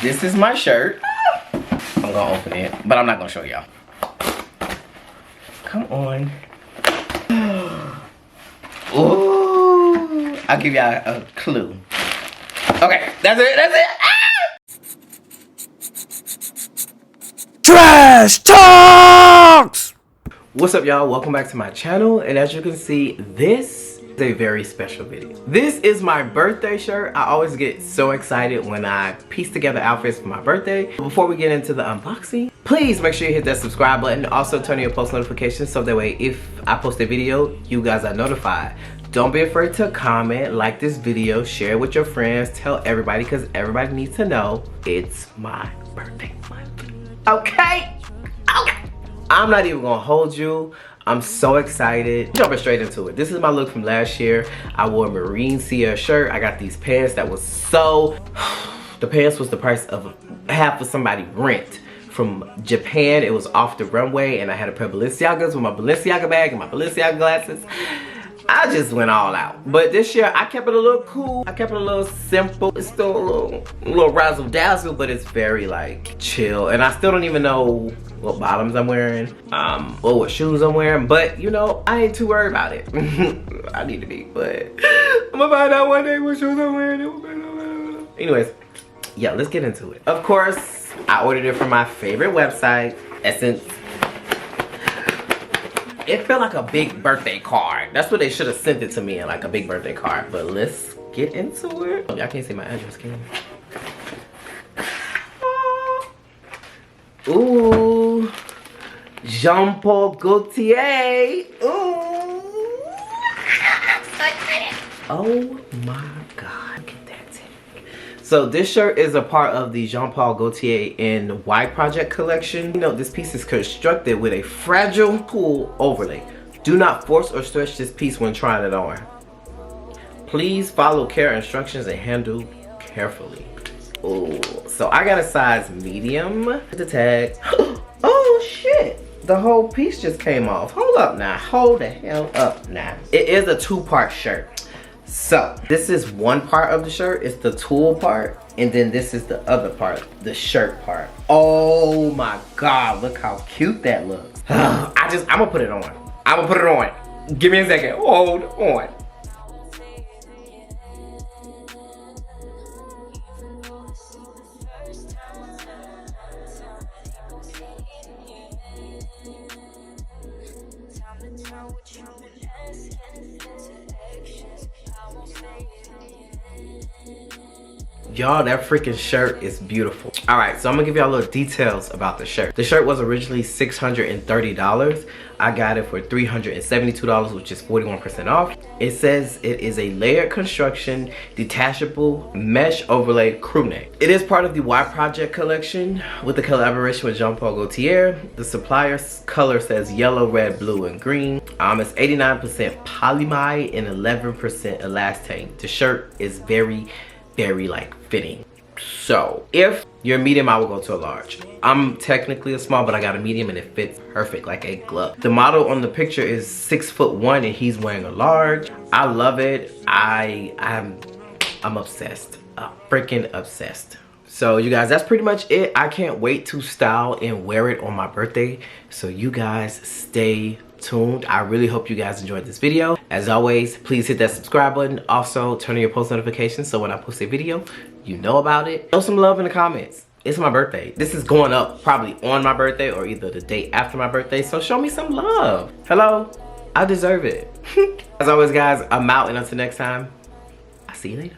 This is my shirt. I'm gonna open it, but I'm not gonna show y'all. Come on. Ooh. I'll give y'all a clue. Okay, that's it, that's it. Trash Talks! What's up, y'all? Welcome back to my channel, and as you can see, this is a very special video. This is my birthday shirt. I always get so excited when I piece together outfits for my birthday. Before we get into the unboxing, please make sure you hit that subscribe button. Also turn on your post notifications so that way if I post a video, you guys are notified. Don't be afraid to comment, like this video, share it with your friends, tell everybody, because everybody needs to know it's my birthday month. Okay? Okay. I'm not even gonna hold you. I'm so excited. Jumping straight into it. This is my look from last year. I wore a Marine Sierra shirt. I got these pants that was so... The pants was the price of half of somebody's rent. From Japan, it was off the runway, and I had a pair of Balenciagas with my Balenciaga bag and my Balenciaga glasses. I just went all out. But this year, I kept it a little cool. I kept it a little simple. It's still a little razzle dazzle, but it's very like chill. And I still don't even know what bottoms I'm wearing, or what shoes I'm wearing. But you know, I ain't too worried about it. I need to be, but I'm gonna find out one day what shoes I'm wearing. Anyways, yeah, let's get into it. Of course, I ordered it from my favorite website, SSENSE. It felt like a big birthday card. That's what they should have sent it to me in, like a big birthday card. But let's get into it. Y'all can't see my address, can you? Ooh, JEANPAULGAULTIer. Ooh. Oh my God, look at that thing. So this shirt is a part of the JEANPAULGAULTIer in YPROJECT collection. You know, this piece is constructed with a fragile tulle overlay. Do not force or stretch this piece when trying it on. Please follow care instructions and handle carefully. Oh, so I got a size medium. The tag. Oh shit, the whole piece just came off. Hold up now, hold the hell up now. It is a two-part shirt. So this is one part of the shirt, it's the tulle part, and then this is the other part, the shirt part. Oh my God, look how cute that looks. I'm gonna put it on. I'm gonna put it on. Give me a second, hold on. Y'all, that freaking shirt is beautiful. All right, so I'm gonna give y'all little details about the shirt. The shirt was originally $630. I got it for $372, which is 41% off. It says it is a layered construction, detachable mesh overlay crew neck. It is part of the YPROJECT collection with the collaboration with JEANPAULGAULTIer. The supplier's color says yellow, red, blue, and green. It's 89% polyamide and 11% elastane. The shirt is very like fitting. So if you're medium, I will go to a large. I'm technically a small, but I got a medium and it fits perfect like a glove. The model on the picture is 6'1" and he's wearing a large. I love it. I'm obsessed. Freaking obsessed. So you guys, that's pretty much it. I can't wait to style and wear it on my birthday. So you guys stay tuned. I really hope you guys enjoyed this video. As always, please hit that subscribe button. Also turn on your post notifications so when I post a video, you know about it. Show some love in the comments. It's my birthday. This is going up probably on my birthday or either the day after my birthday, so show me some love. Hello, I deserve it. As always guys, I'm out, and until next time, I'll see you later.